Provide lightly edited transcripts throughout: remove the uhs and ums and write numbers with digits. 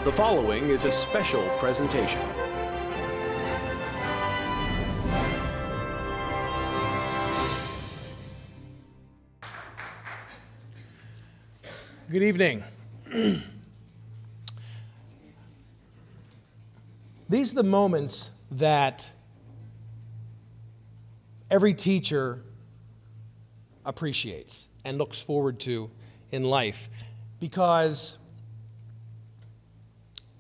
The following is a special presentation. Good evening. These are the moments that every teacher appreciates and looks forward to in life, because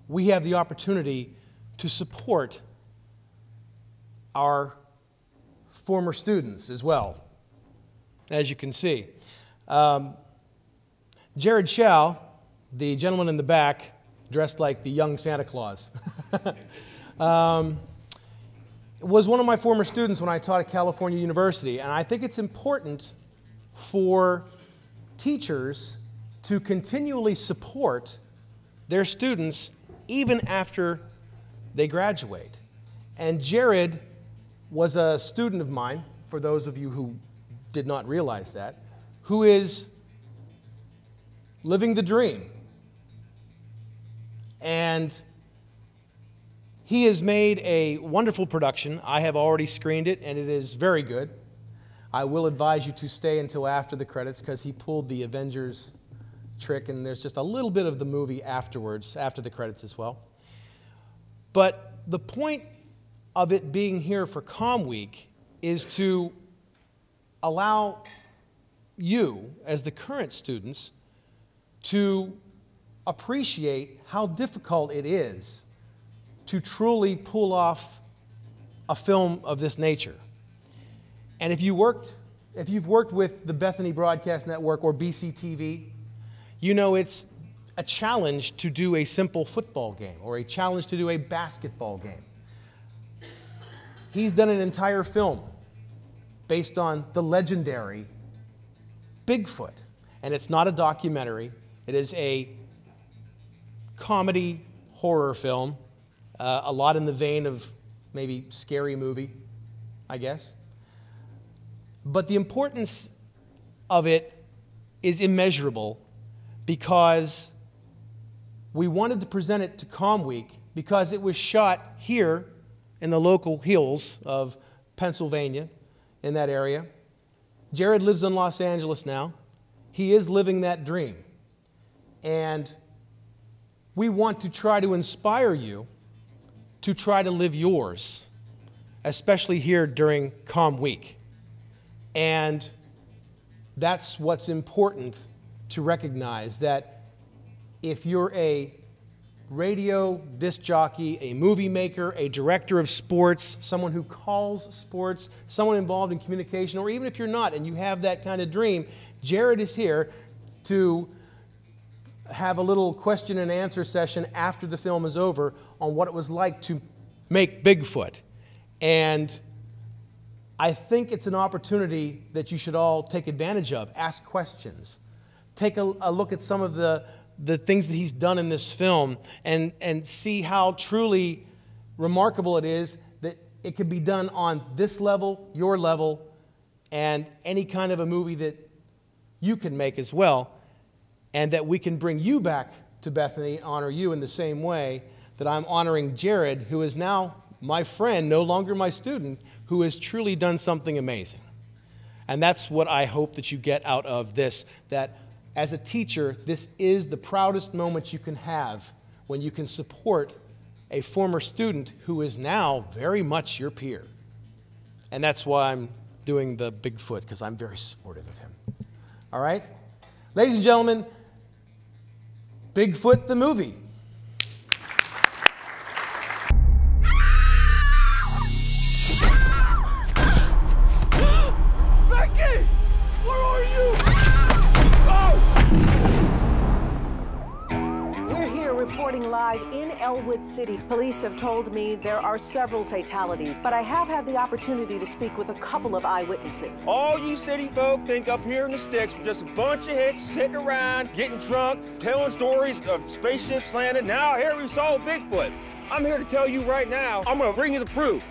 we have the opportunity to support our former students as well, as you can see. Jared Schau, the gentleman in the back, dressed like the young Santa Claus, was one of my former students when I taught at California University, and I think it's important for teachers to continually support their students even after they graduate. And Jared was a student of mine, for those of you who did not realize that, who is living the dream. And he has made a wonderful production. I have already screened it, and it is very good. I will advise you to stay until after the credits, because he pulled the Avengers trick, and there's just a little bit of the movie afterwards, after the credits as well. But the point of it being here for Com Week is to allow you, as the current students, to appreciate how difficult it is to truly pull off a film of this nature. And if you've worked with the Bethany Broadcast Network or BCTV, you know it's a challenge to do a simple football game or a challenge to do a basketball game. He's done an entire film based on the legendary Bigfoot. And it's not a documentary. It is a comedy horror film, a lot in the vein of maybe Scary Movie, I guess. But the importance of it is immeasurable, because we wanted to present it to Com Week because it was shot here in the local hills of Pennsylvania, in that area. Jared lives in Los Angeles now. He is living that dream. And we want to try to inspire you to try to live yours, especially here during Com Week. And that's what's important to recognize, that if you're a radio disc jockey, a movie maker, a director of sports, someone who calls sports, someone involved in communication, or even if you're not and you have that kind of dream, Jared is here to have a little question and answer session after the film is over on what it was like to make Bigfoot. And I think it's an opportunity that you should all take advantage of. Ask questions. Take a look at some of the things that he's done in this film, and see how truly remarkable it is that it could be done on this level, your level, and any kind of a movie that you can make as well, and that we can bring you back to Bethany and honor you in the same way that I'm honoring Jared, who is now my friend, no longer my student, who has truly done something amazing. And that's what I hope that you get out of this, that as a teacher, this is the proudest moment you can have when you can support a former student who is now very much your peer. And that's why I'm doing the Bigfoot, because I'm very supportive of him. All right? Ladies and gentlemen, Bigfoot the movie. Becky! Where are you? We're here reporting live in Elwood City. Police have told me there are several fatalities, but I have had the opportunity to speak with a couple of eyewitnesses. All you city folk think up here in the sticks are just a bunch of hicks sitting around, getting drunk, telling stories of spaceships landing. Now here we saw Bigfoot. I'm here to tell you right now, I'm gonna bring you the proof.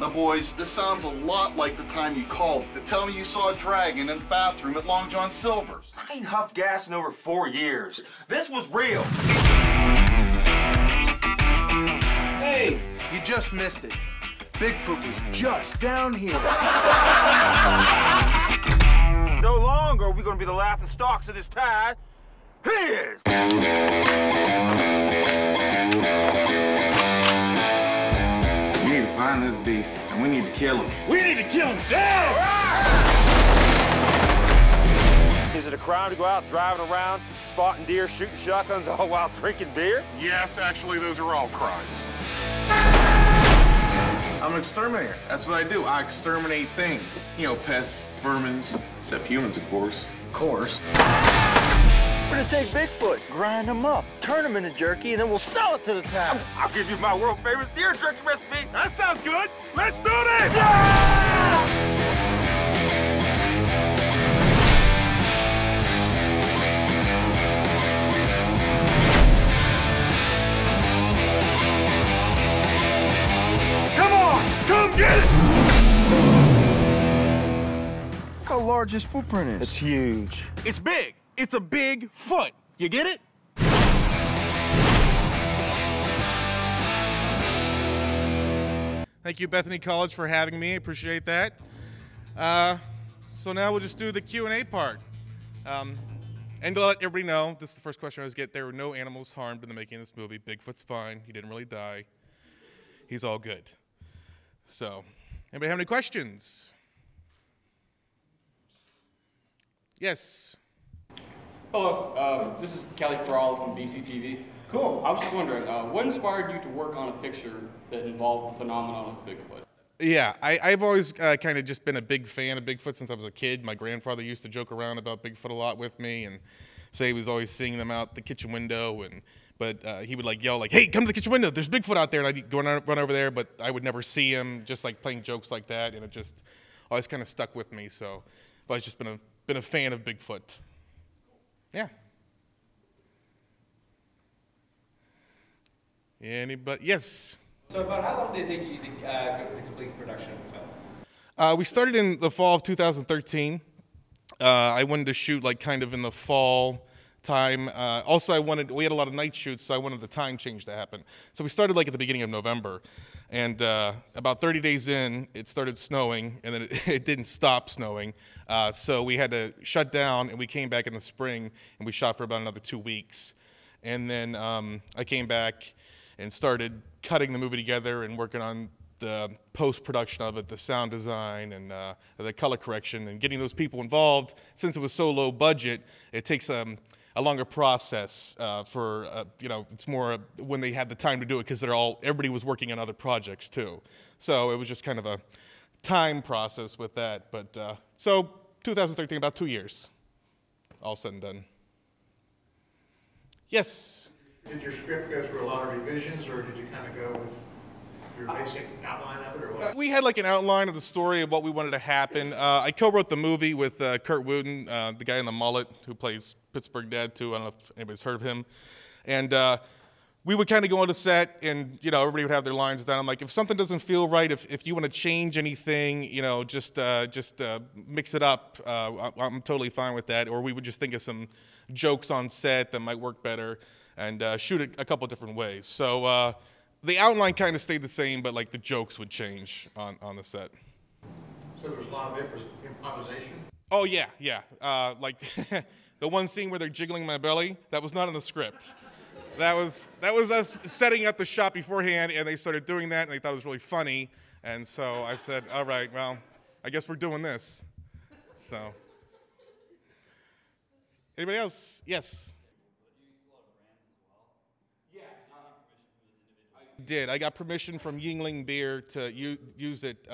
Now, boys, this sounds a lot like the time you called to tell me you saw a dragon in the bathroom at Long John Silver's. I ain't huffed gas in over 4 years. This was real. Hey, you just missed it. Bigfoot was just down here. No longer are we going to be the laughing stocks of this tide. He is. We need to find this beast, and we need to kill him. We need to kill him down! Is it a crime to go out driving around, spotting deer, shooting shotguns, all while drinking beer? Yes, actually, those are all crimes. I'm an exterminator. That's what I do. I exterminate things. You know, pests, vermins, except humans, of course. Of course. We're gonna take Bigfoot, grind him up, turn him into jerky, and then we'll sell it to the town. I'll give you my world famous deer jerky recipe. That sounds good. Let's do this! Yeah! Come get it! How large his footprint is? It's huge. It's big. It's a big foot. You get it? Thank you, Bethany College, for having me. I appreciate that. So now we'll just do the Q&A part. And to let everybody know, this is the first question I always get. There were no animals harmed in the making of this movie. Bigfoot's fine. He didn't really die. He's all good. So, anybody have any questions? Yes. Hello, this is Kelly Farrell from BCTV. Cool. I was just wondering, what inspired you to work on a picture that involved the phenomenon of Bigfoot? Yeah, I've always kind of just been a big fan of Bigfoot since I was a kid. My grandfather used to joke around about Bigfoot a lot with me and say he was always seeing them out the kitchen window, but he would like yell like, "Hey, come to the kitchen window, there's Bigfoot out there," and I'd go run over there, but I would never see him, just like playing jokes like that, and it just always kind of stuck with me, so I've always just been a fan of Bigfoot. Yeah. Anybody? Yes. So about how long did it take you to complete production of the film? We started in the fall of 2013. I wanted to shoot like kind of in the fall time. Also, we had a lot of night shoots, so I wanted the time change to happen. So we started like at the beginning of November, and about 30 days in, it started snowing, and then it didn't stop snowing. So we had to shut down, and we came back in the spring, and we shot for about another 2 weeks. And then I came back and started cutting the movie together and working on the post-production of it, the sound design and the color correction, and getting those people involved. Since it was so low budget, it takes a longer process it's more when they had the time to do it, because everybody was working on other projects too. So it was just kind of a time process with that. But so 2013, about 2 years, all said and done. Yes? Did your script go through a lot of revisions, or did you kind of go with your basic outline of it, or what? We had like an outline of the story of what we wanted to happen. I co-wrote the movie with Kurt Wooten, the guy in the mullet who plays Pittsburgh Dad too. I don't know if anybody's heard of him. And we would kind of go on the set, and everybody would have their lines down. I'm like, if something doesn't feel right, if you want to change anything, just mix it up. I'm totally fine with that. Or we would just think of some jokes on set that might work better, and shoot it a couple different ways. So the outline kind of stayed the same, but like the jokes would change on the set. So there's a lot of improvisation? Oh yeah. Like the one scene where they're jiggling my belly, that was not in the script. That was us setting up the shot beforehand, and they started doing that, and they thought it was really funny. And so I said, all right, well, I guess we're doing this. So. Anybody else? Yes. Did. I got permission from Yingling Beer to use it.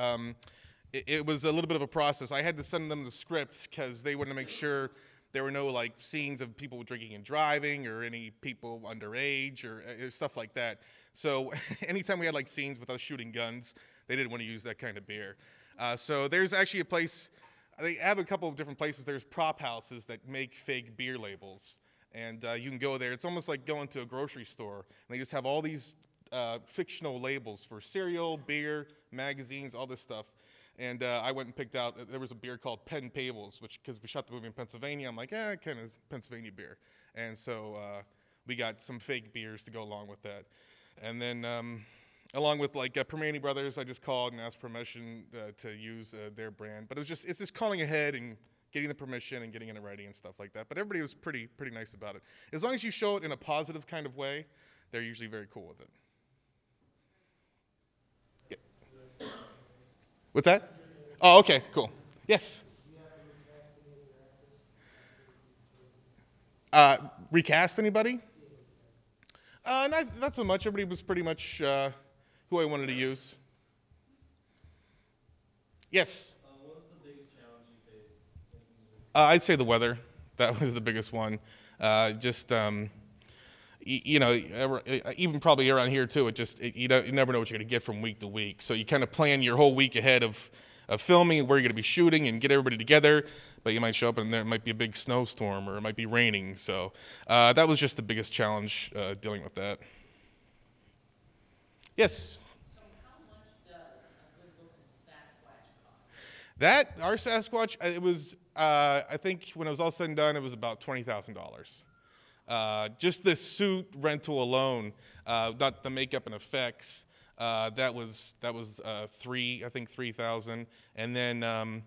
It was a little bit of a process. I had to send them the script because they wanted to make sure there were no like scenes of people drinking and driving or any people underage or stuff like that. So anytime we had like scenes with us shooting guns, they didn't want to use that kind of beer. So there's actually a place, they have a couple of different places. There's prop houses that make fake beer labels. And you can go there. It's almost like going to a grocery store. And they just have all these fictional labels for cereal, beer, magazines, all this stuff. And I went and picked out, there was a beer called Penn Pables, which, because we shot the movie in Pennsylvania, I'm like, kind of Pennsylvania beer. And so we got some fake beers to go along with that. And then along with like Permane Brothers, I just called and asked permission to use their brand. But it's just calling ahead and getting the permission and getting it in writing and stuff like that. But everybody was pretty nice about it. As long as you show it in a positive kind of way, they're usually very cool with it. Yeah. What's that? Oh, okay, cool. Yes? Recast anybody? Not so much. Everybody was pretty much who I wanted to use. Yes? What's the biggest challenge you faced? I'd say the weather. That was the biggest one. You know, even probably around here too, you never know what you're going to get from week to week. So you kind of plan your whole week ahead of filming, where you're going to be shooting, and get everybody together. But you might show up and there might be a big snowstorm, or it might be raining. So that was just the biggest challenge dealing with that. Yes? So how much does a good-looking Sasquatch cost? Our Sasquatch, it was, I think when it was all said and done, it was about $20,000. Just the suit rental alone, not the makeup and effects, that was $3,000, and then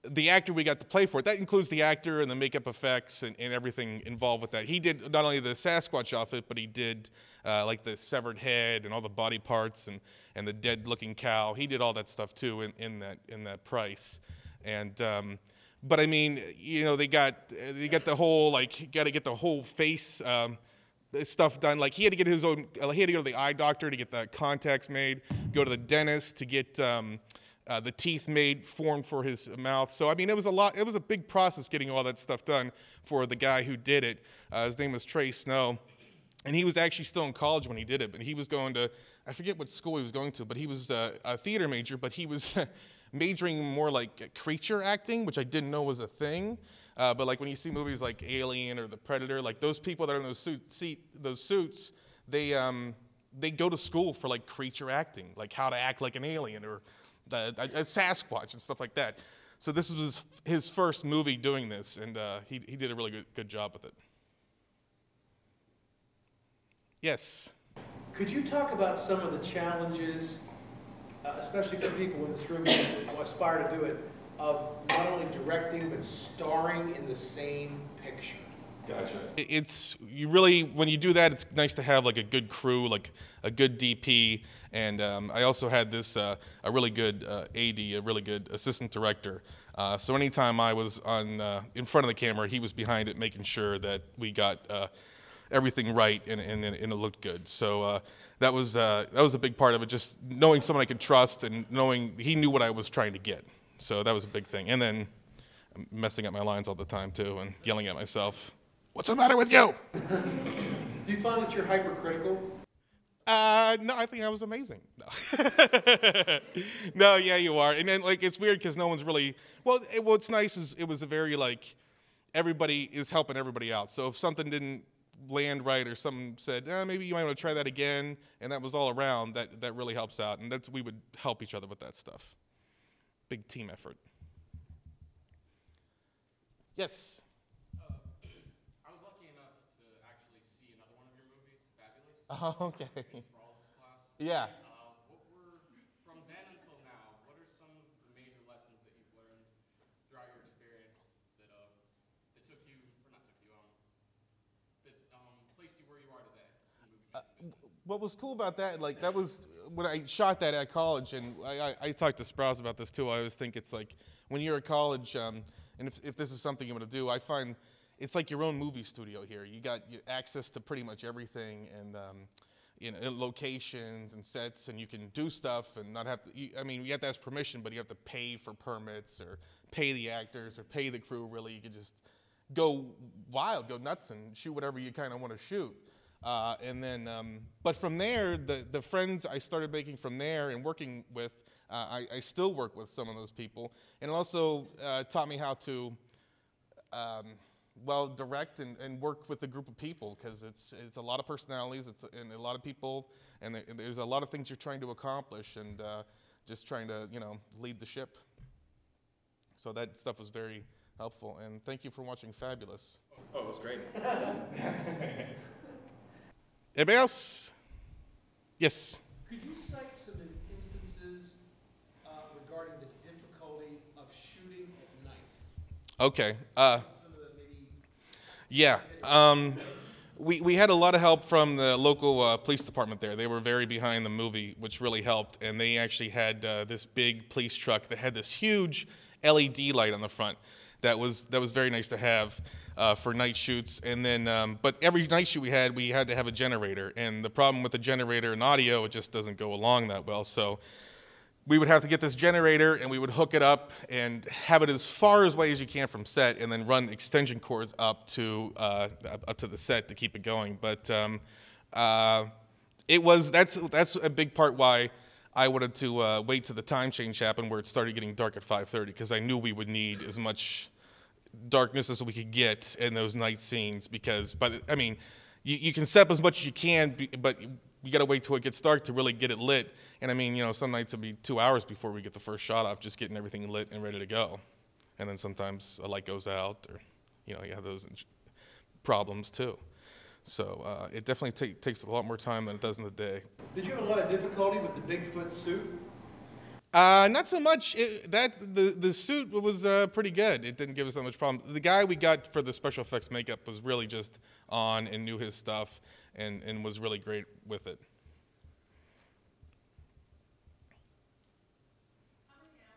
the actor we got to play for it. That includes the actor and the makeup effects and everything involved with that. He did not only the Sasquatch outfit, but he did like the severed head and all the body parts and the dead-looking cow. He did all that stuff too in that price, and. But I mean, you know, they got the whole, like, got to get the whole face stuff done. Like, he had to get his own, he had to go to the eye doctor to get the contacts made, go to the dentist to get the teeth made, formed for his mouth. So I mean, it was a big process getting all that stuff done for the guy who did it. His name was Trey Snow, and he was actually still in college when he did it. But he was going to, I forget what school he was going to, but he was a theater major, but he was majoring more like creature acting, which I didn't know was a thing. But like when you see movies like Alien or The Predator, like those people that are in those suits, they go to school for like creature acting, like how to act like an alien or a Sasquatch and stuff like that. So this was his first movie doing this, and he did a really good job with it. Yes? Could you talk about some of the challenges, especially for people in this room who aspire to do it, of not only directing but starring in the same picture? Gotcha. You really, when you do that, it's nice to have like a good crew, like a good DP, and I also had this a really good AD, a really good assistant director. So anytime I was in front of the camera, he was behind it, making sure that we got everything right and it looked good. So that was a big part of it, just knowing someone I could trust and knowing he knew what I was trying to get. So that was a big thing. And then messing up my lines all the time too and yelling at myself. What's the matter with you? Do you find that you're hypercritical? No, I think I was amazing. No. No, yeah, you are. And then like it's weird because no one's really what's nice is it was a very like everybody is helping everybody out. So if something didn't land right or someone said, maybe you might want to try that again, and that was all around, that really helps out. And we would help each other with that stuff. Big team effort. Yes? I was lucky enough to actually see another one of your movies, Fabulous. Oh, okay. Sprawls' class. Yeah. From then until now, what are some of the major lessons that you've learned throughout your experience that took you, or not took you, that placed you where you are today in the movie making business? What was cool about that, like that was when I shot that at college, and I talked to Sprouse about this too. I always think it's like when you're at college, and if this is something you want to do, I find it's like your own movie studio here. You got access to pretty much everything, and locations and sets, and you can do stuff and not have to. You have to ask permission, but you have to pay for permits or pay the actors or pay the crew. Really, you could just go wild, go nuts, and shoot whatever you kind of want to shoot. But from there, the friends I started making from there and working with, I still work with some of those people, and it also taught me how to, direct and work with a group of people, because it's a lot of personalities, and a lot of people, and there's a lot of things you're trying to accomplish, and just trying to lead the ship. So that stuff was very helpful, and thank you for watching Fabulous. Oh, it was great. Anybody else? Yes. Could you cite some instances regarding the difficulty of shooting at night? Okay. Yeah. We had a lot of help from the local police department there. They were very behind the movie, which really helped. And they actually had this big police truck that had this huge LED light on the front. That was very nice to have for night shoots. And then, but every night shoot we had to have a generator. And the problem with the generator and audio, it just doesn't go along that well. So we would have to get this generator and we would hook it up and have it as far away as you can from set, and then run extension cords up to the set to keep it going. But that's a big part why I wanted to wait till the time change happened, where it started getting dark at 5:30, because I knew we would need as much darkness as we could get in those night scenes. Because, I mean, you can set up as much as you can, but you got to wait till it gets dark to really get it lit. And I mean, you know, some nights it'll be 2 hours before we get the first shot off, just getting everything lit and ready to go. And then sometimes a light goes out, or, you know, you have those problems too. So it definitely takes a lot more time than it does in the day. Did you have a lot of difficulty with the Bigfoot suit? Not so much. The suit was pretty good. It didn't give us that much problem. The guy we got for the special effects makeup was really just on and knew his stuff, and was really great with it.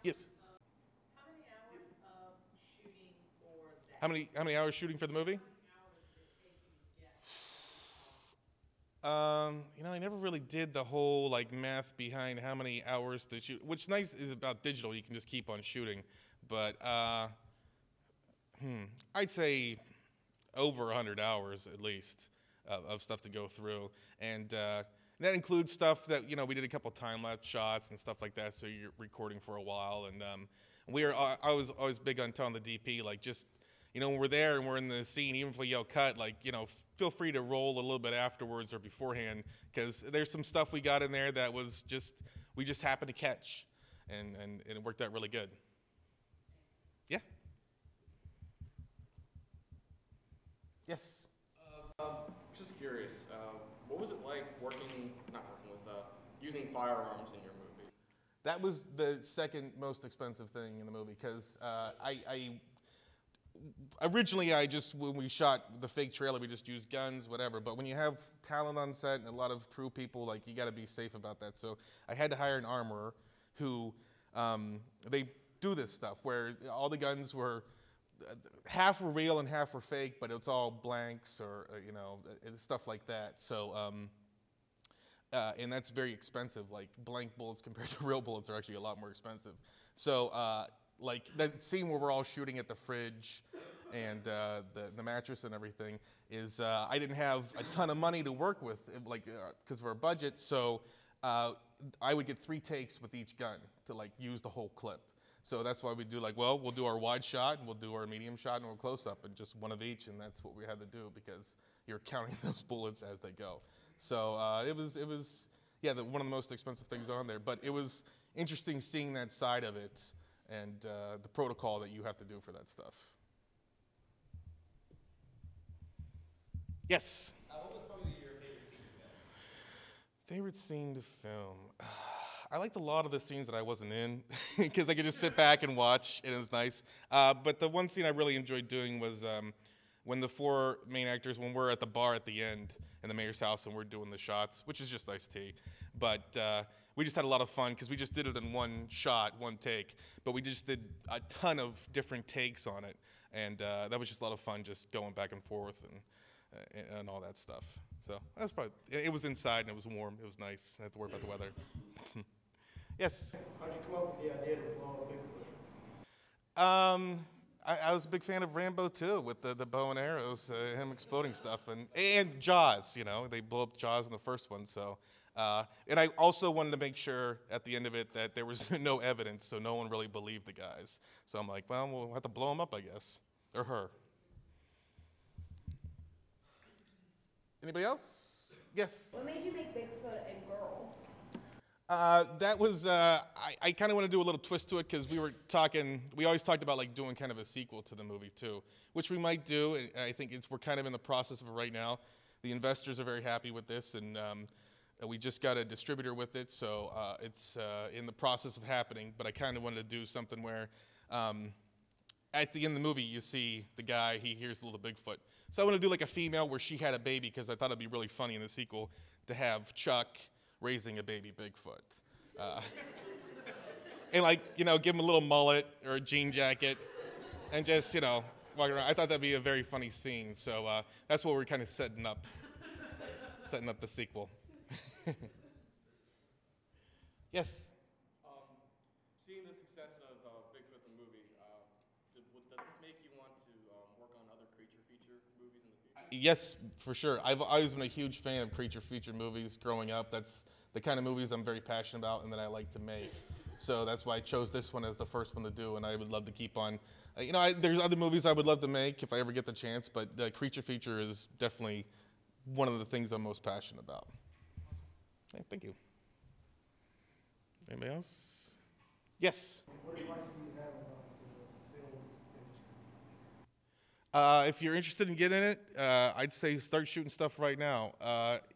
Yes. How many hours of shooting for that? How many hours shooting for the movie? You know, I never really did the whole like math behind how many hours to shoot. What's nice is about digital, you can just keep on shooting. But I'd say over 100 hours at least of stuff to go through, and that includes stuff that, you know, we did a couple time-lapse shots and stuff like that, so you're recording for a while. And I was always big on telling the DP, like, just, you know, when we're there and we're in the scene, even if we yell cut, like, you know, feel free to roll a little bit afterwards or beforehand, because there's some stuff we got in there that was just, we just happened to catch, and it worked out really good. Yeah? Yes? Just curious, what was it like using firearms in your movie? That was the second most expensive thing in the movie, because originally when we shot the fake trailer, we just used guns, whatever. But when you have talent on set and a lot of crew people, like, you got to be safe about that. So I had to hire an armorer who, they do this stuff where all the guns were, half were real and half were fake, but it's all blanks or you know, stuff like that. So, and that's very expensive. Like, blank bullets compared to real bullets are actually a lot more expensive. So, like that scene where we're all shooting at the fridge and the mattress and everything is, I didn't have a ton of money to work with, like, because of our budget. So I would get 3 takes with each gun to like use the whole clip. So that's why we do, like, well, we'll do our wide shot, and we'll do our medium shot, and we'll close up, and just one of each, and that's what we had to do, because you're counting those bullets as they go. So it was yeah, one of the most expensive things on there, but it was interesting seeing that side of it, and the protocol that you have to do for that stuff. Yes? What was probably your favorite scene to film? Favorite scene to film? I liked a lot of the scenes that I wasn't in, because I could just sit back and watch, and it was nice. But the one scene I really enjoyed doing was when the 4 main actors, when we're at the bar at the end in the mayor's house and we're doing the shots, which is just iced tea. But we just had a lot of fun, because we just did it in one shot, one take. But we just did a ton of different takes on it. And that was just a lot of fun, just going back and forth and all that stuff. So that's probably, it was inside and it was warm. It was nice. I didn't have to worry about the weather. Yes? How'd you come up with the idea to blow up Bigfoot? I was a big fan of Rambo too, with the bow and arrows, him exploding stuff, and Jaws. You know, they blew up Jaws in the first one. So, and I also wanted to make sure at the end of it that there was no evidence, so no one really believed the guys. So I'm like, well, we'll have to blow him up, I guess, or her. Anybody else? Yes. What made you make Bigfoot a girl? That was, I kind of want to do a little twist to it, because we always talked about like doing kind of a sequel to the movie too, which we might do. I think we're kind of in the process of it right now. the investors are very happy with this, and we just got a distributor with it, so it's in the process of happening. But I kind of wanted to do something where at the end of the movie, you see the guy, he hears the little Bigfoot. So I want to do like a female where she had a baby, because I thought it'd be really funny in the sequel to have Chuck raising a baby Bigfoot. And like, you know, give him a little mullet or a jean jacket and just, you know, walk around. I thought that'd be a very funny scene. So that's what we're kind of setting up the sequel. Yes? Seeing the success of Bigfoot the movie, does this make you want to work on other creature feature movies in the future? Yes, for sure. I've always been a huge fan of creature feature movies growing up. That's the kind of movies I'm very passionate about and that I like to make. So that's why I chose this one as the first one to do, and I would love to keep on. You know, there's other movies I would love to make if I ever get the chance, but the creature feature is definitely one of the things I'm most passionate about. Okay, thank you. Anybody else? Yes? What advice do you have about the film industry? If you're interested in getting it, I'd say start shooting stuff right now.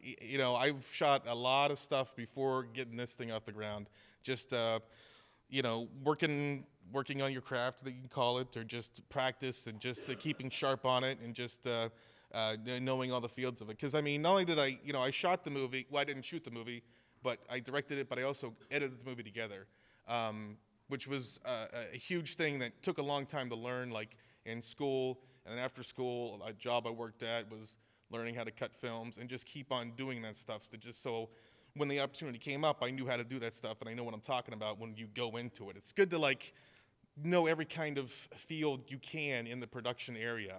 You know, I've shot a lot of stuff before getting this thing off the ground. Just, you know, working on your craft, that you can call it, or just practice and just keeping sharp on it and just knowing all the fields of it. Because, I mean, not only did I shot the movie, well, I didn't shoot the movie, but I directed it, but I also edited the movie together, which was a huge thing that took a long time to learn, like in school. And then after school, a job I worked at was learning how to cut films and just keep on doing that stuff. So when the opportunity came up, I knew how to do that stuff, and I know what I'm talking about when you go into it. It's good to like know every kind of field you can in the production area.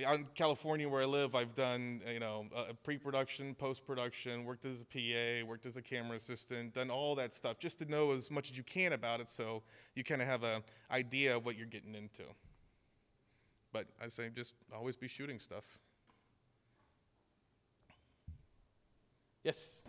Out in California where I live, I've done, you know, pre-production, post-production, worked as a PA, worked as a camera assistant, done all that stuff just to know as much as you can about it, so you kind of have an idea of what you're getting into. But I say just always be shooting stuff. Yes?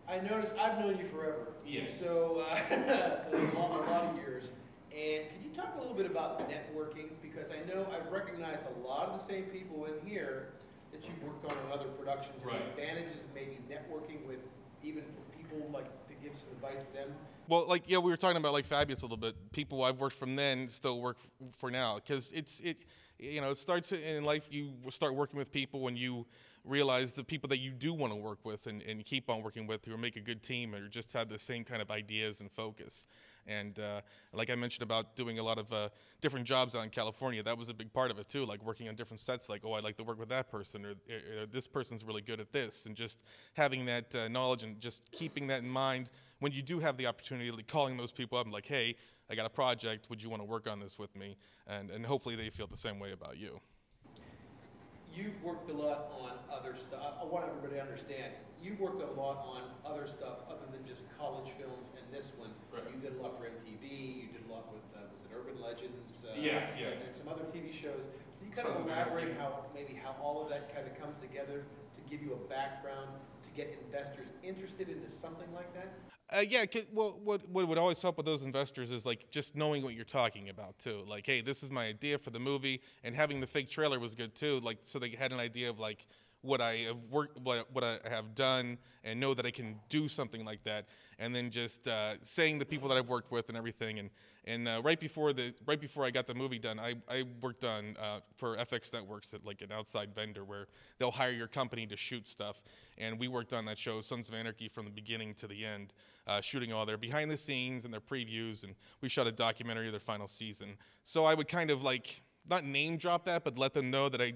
I noticed, I've known you forever. Yes. So, a lot of years. And can you talk a little bit about networking? Because I know I've recognized a lot of the same people in here that you've worked on in other productions. Right. And the advantages of maybe networking with even people, like to give some advice to them. Well, like, yeah, we were talking about like Fabius a little bit. People I've worked from then still work for now, because you know, it starts in life. You start working with people when you realize the people that you do want to work with and keep on working with, who make a good team or just have the same kind of ideas and focus. And like I mentioned about doing a lot of different jobs out in California, that was a big part of it too, like working on different sets, like, oh, I'd like to work with that person, or this person's really good at this, and just having that knowledge and just keeping that in mind when you do have the opportunity, like calling those people up and like, hey, I got a project, would you want to work on this with me? And hopefully they feel the same way about you. You've worked a lot on other stuff. I want everybody to understand. You've worked a lot on other stuff other than just college films and this one. Right. You did a lot for MTV. You did a lot with, was it Urban Legends? Yeah. And some other TV shows. Can you kind of elaborate how all of that kind of comes together to give you a background to get investors interested into something like that? Yeah, well, what would always help with those investors is like just knowing what you're talking about too. Like, hey, this is my idea for the movie, and having the fake trailer was good too. Like, so they had an idea of like what I have worked, what I have done, and know that I can do something like that. And then just saying the people that I've worked with and everything. And right before I got the movie done, I worked on for FX Networks at like an outside vendor where they'll hire your company to shoot stuff. And we worked on that show, Sons of Anarchy, from the beginning to the end, shooting all their behind the scenes and their previews. And we shot a documentary of their final season. So I would kind of like not name drop that, but let them know that I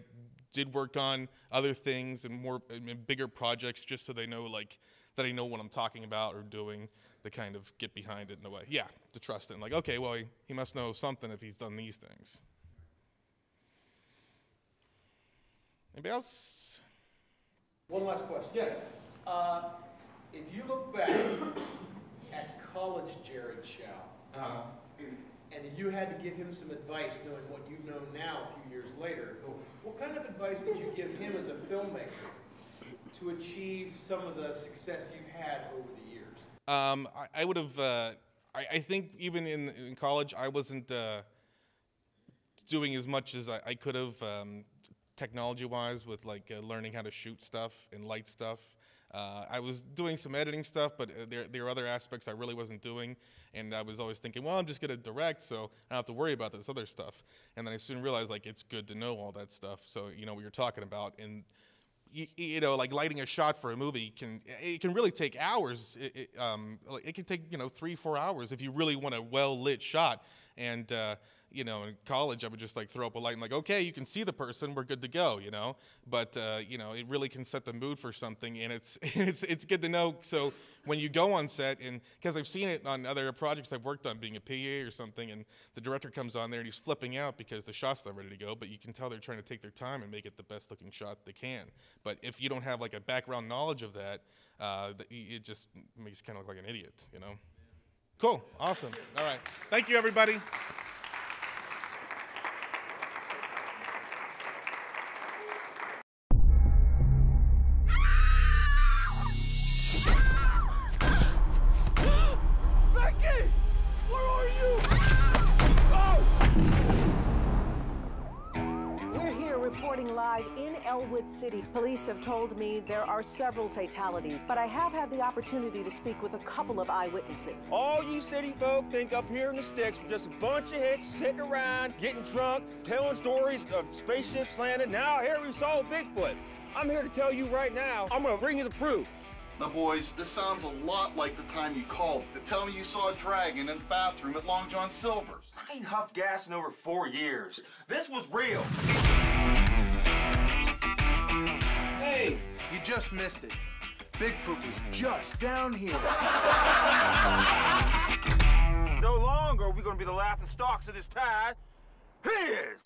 did work on other things and bigger projects, just so they know like that I know what I'm talking about or doing, to kind of get behind it in a way. Yeah, to trust it. And like, okay, well, he must know something if he's done these things. Anybody else? One last question. Yes. If you look back at college Jared Shaw, and if you had to give him some advice, knowing what you know now a few years later, what kind of advice would you give him as a filmmaker to achieve some of the success you've had over the years? I would have, I think even in college, I wasn't doing as much as I could have technology-wise with like learning how to shoot stuff and light stuff. I was doing some editing stuff, but there are other aspects I really wasn't doing, and I was always thinking, well, I'm just gonna direct, so I don't have to worry about this other stuff. And then I soon realized like it's good to know all that stuff, so you know what you're talking about. And you know, like lighting a shot for a movie can really take hours. It can take 3-4 hours if you really want a well lit shot. And you know, in college, I would just like throw up a light and like, okay, you can see the person, we're good to go, you know. But you know, it really can set the mood for something, and it's good to know. So when you go on set, and because I've seen it on other projects I've worked on, being a PA or something, and the director comes on there and he's flipping out because the shot's not ready to go, but you can tell they're trying to take their time and make it the best looking shot they can. But if you don't have like a background knowledge of that, it just makes you kind of look like an idiot, you know. Cool, awesome. All right, thank you, everybody. Live in Elwood City. Police have told me there are several fatalities, but I have had the opportunity to speak with a couple of eyewitnesses. All you city folk think up here in the sticks are just a bunch of hicks sitting around, getting drunk, telling stories of spaceships landing. Now here we saw Bigfoot. I'm here to tell you right now, I'm gonna bring you the proof. Now boys, this sounds a lot like the time you called to tell me you saw a dragon in the bathroom at Long John Silver's. I ain't huffed gas in over 4 years. This was real. Hey, you just missed it. Bigfoot was just down here. No longer are we gonna be the laughing stocks of this tide. He is!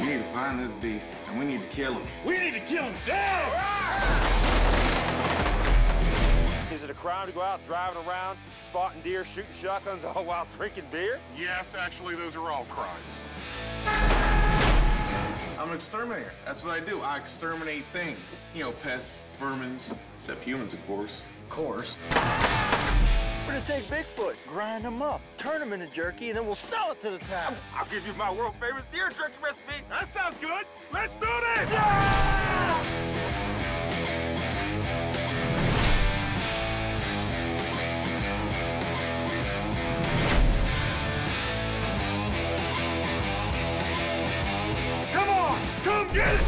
We need to find this beast, and we need to kill him. We need to kill him dead! Is it a crime to go out driving around, spotting deer, shooting shotguns, all while drinking beer? Yes, actually, those are all crimes. I'm an exterminator. That's what I do. I exterminate things. You know, pests, vermins, except humans, of course. Of course. We're gonna take Bigfoot, grind him up, turn him into jerky, and then we'll sell it to the town. I'll give you my world famous deer jerky recipe. That sounds good. Let's do this! Yeah! Come on! Come get it!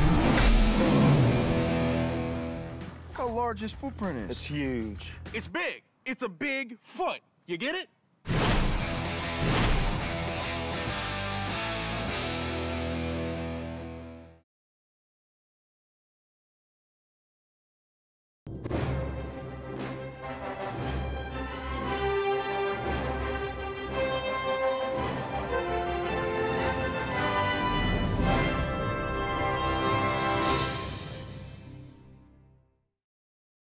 Look how large his footprint is. It's huge. It's big. It's a big foot. You get it?